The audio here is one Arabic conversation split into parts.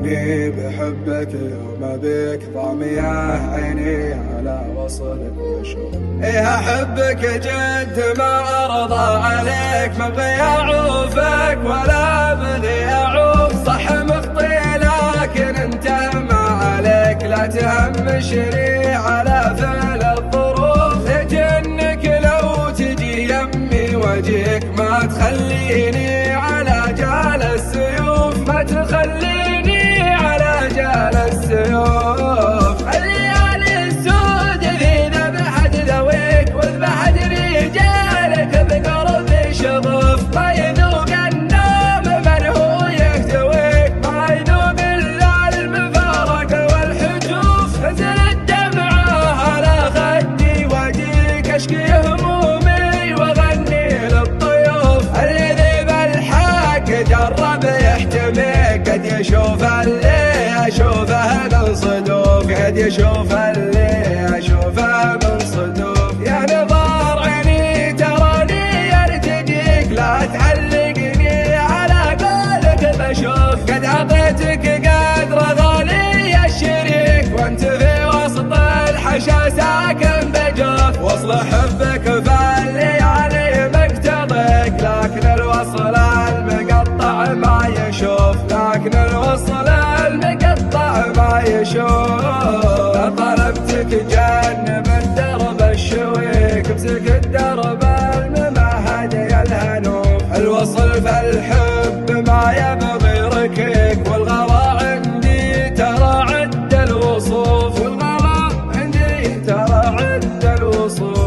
تعلقني بحبك يوم بك ضامية عيني على وصلك وشوف. إيه أحبك جد ما أرضى عليك، ما أبغي أعوفك ولا أبغي أعوف. صح مخطي لكن أنت ما عليك، لا تهمشني على فعل الظروف. لجنك لو تجي يمي وجهك، ما تخليني على جال السيوف، ما تخليني على جال السيوف. الليالي السود ذي ذبحت ذويك، وذبحت رجالك بقرب شظف. ما يذوق النوم من هو يكتويك، ما يذوق الا المفارقة والحجوف. نزل الدمعة على خدي واجيك، اشكي همومي واغني للطيوف. الذي بالحق جرب يحتميك، قد يشوف اللي اشوفه من صدوف، قد يشوف اللي اشوفه من صدوف. يا نظار عيني تراني ارتجيك، لا تعلقني على قولك بشوف. قد عطيتك قدر غالي الشريك، وانت في وسط الحشا ساكن بجوف. وصل حبك فالليالي مقتضيك، لكن الوصل المقطع ما يشوف، لكن الوصل المقطع ما يشوف. طلبتك جنب الدرب الشويك، امسك الدرب الممهد يا الهنوف. الوصل فالحب ما يبغي ركيك، والغلا عندي ترى عد الوصوف، والغلا عندي ترى عد الوصوف.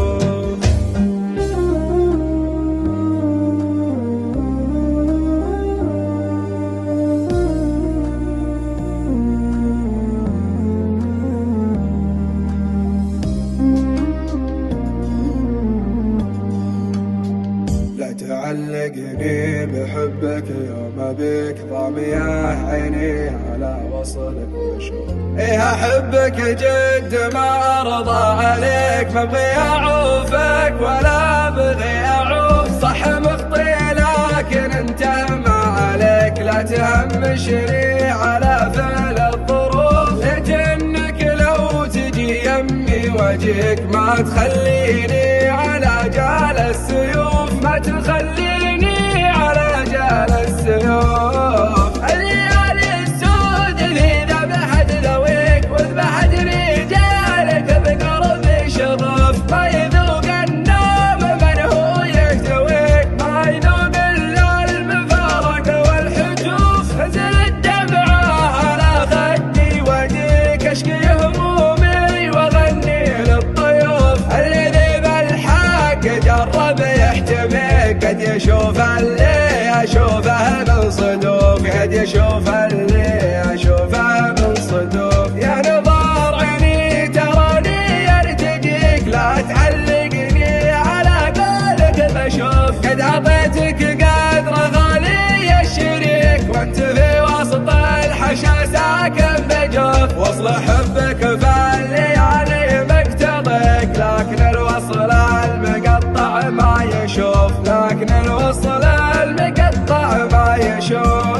تعلقني بحبك يوم بك ضامية عيني على وصلك وشوف. إيه أحبك جد ما أرضى عليك، ما أبغي أعوفك ولا أبغي أعوف. صح مخطي لكن أنت ما عليك، لا تهمشني على فعل الظروف. لجنك لو تجي يمي وجهك، ما تخليني على جال السيوف، ما تخليني على جال السيوف. الليالي السود ذي ذبحت ذويك، وذبحت رجالك بقرب شظف. ما يذوق النوم من هو يكتويك، ما يذوق الا المفارقة والحجوف. نزل الدمعة على خدي واجيك، اشكي همومي واغني للطيوف. الذي بالحق جرب يحتميك، قد يشوف اللي اشوفه من صدوف، قد يشوف اللي اشوفه من صدوف. يا نظار عيني تراني ارتجيك، لا تعلقني على قولك بشوف. قد عطيتك قدر غالي الشريك، وانت في وسط الحشا ساكن بجوف. وصل حبك فالليالي مقتضيك، لكن الوصل المقطع ما يشوف، لكن الوصل المقطع ما يشوف.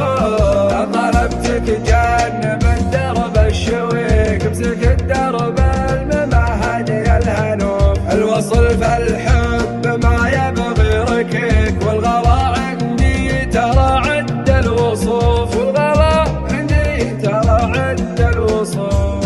طلبتك جنب الدرب الشويك، امسك الدرب الممهد يا الهنوف. الوصل فالحب ما يبغي ركيك، والغلا عندي ترى عد الوصوف، والغلا عندي ترى عد الوصوف.